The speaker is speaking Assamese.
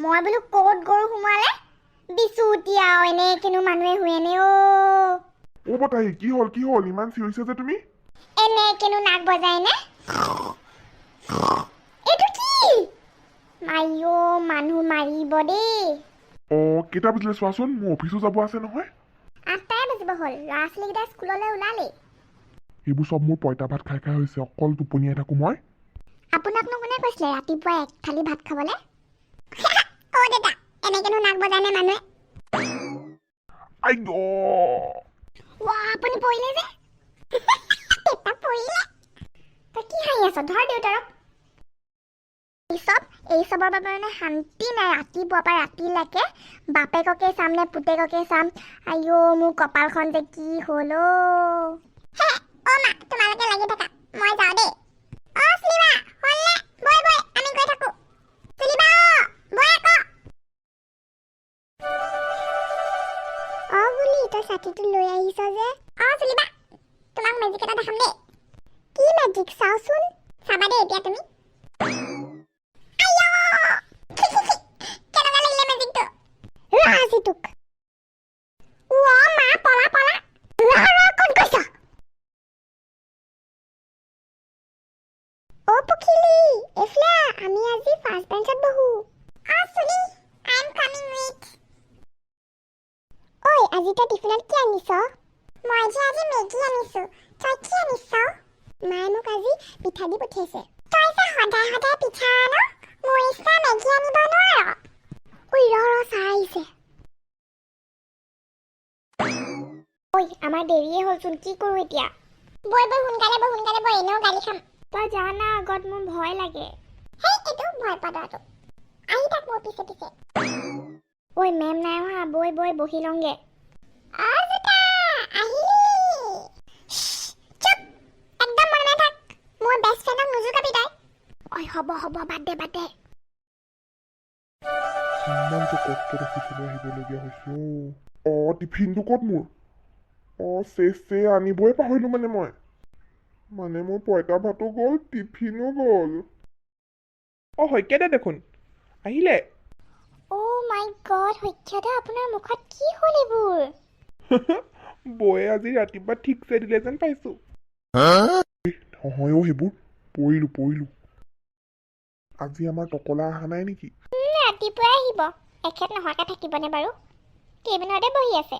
মই বোলো ক'ত গৰু সোমালে বিচুতি আৰু এনে কিনো মানুহে শুয়েনে বতাহী কি হ'ল ইমান চিঞৰিছে যে তুমি এনে কিনো নাক বজাই নে এইটো কি মাইও মানুহ মাৰিব দেই কেইটা বাজিলে চোৱাচোন মোৰ অফিচো যাব আছে নহয় 8টাই বাজিব হ'ল ল'ৰা ছোৱালীকেইটা স্কুললৈ ওলালেই এইবোৰ চব মোৰ পইতা ভাত খাই হৈছে অকল টোপনিয়াই থাকো মই আপোনাকনো কোনে কৈছিলে ৰাতিপুৱা এক থালি ভাত খাবলে দেতা এনেকেনো নাক বজাই নে মানুহে আইও আপুনি পৰিলে যে তেতা পৰিলে তই কি হাঁহি আছ ধৰ দেউতাৰক এই চবৰ বাবে মানে শান্তি নাই ৰাতিপুৱাৰ পৰা ৰাতিলৈকে বাপেককে চাম নে পুতেককে চাম আইও মোৰ কপালখন যে কি হ'ল মা তোমালোকে লাগি থাকা মই যাওঁ দেই চুলিবা হ'লনে বৈ আমি গৈ থাকো চুলিবা বৈ আকৌ বুলি তই ছাতিটো লৈ আহিছ যে চুলিবা তোমাক মেজিক এটা দেখাম দেই কি মেজিক চাওচোন চাবা দেই এতিয়া তুমি কেনেকুৱা লাগিলে মেজিকটো ৰাজিটোক মা পলা ক'ত গৈছ পখিলি এফলা আমি আজি ফাৰ্ষ্ট বেঞ্চত বহো চুলি আই এম কামিং উইথ ঐ আজি তই টিফিনত কি আনিছ মই যে আজি মেগী আনিছো তই কি আনিছ মায়ে মোক আজি পিঠা দি পঠিয়াইছে তই যে সদায় পিঠা আন মোৰ ইচ্ছা মেগী আনিব নোৱাৰ ৰ চাহ আহিছে আমাৰ দেৰিয়ে হ'লচোন কি কৰোঁ এতিয়া বৈ সোনকালে বৈ এনেও গালি খাম তই যা না আগত মোৰ ভয় লাগে এইটো ভয় পাদাটো আহি থাক মোৰ পিছে মেম নাই অহা বৈ বহি লওঁগে একদম মনে থাক মোৰ বেষ্ট ফ্ৰেণ্ডক নুজুকাবি তই হ'ব বাদ দে ইমানটো কষ্ট অফিচলৈ আহিবলগীয়া হৈছে টিফিনটো ক'ত মোৰ চেচ আনিবই পাহৰিলো মানে মোৰ পইতা ভাতো গ'ল টিফিনো গ'ল শইকীয়াদা দেখোন আহিলে মাই গড শইকীয়াদা আপোনাৰ মুখত কি হ'ল এইবোৰ বৌয়ে আজি ৰাতিপুৱা ঠিকছে দিলে যেন পাইছো নহয় সেইবোৰ পৰিলো আজি আমাৰ টকলা অহা নাই নেকি ৰাতিপুৱাই আহিব এখেত নোহোৱাকৈ থাকিবনে বাৰু কেবিনতে বহি আছে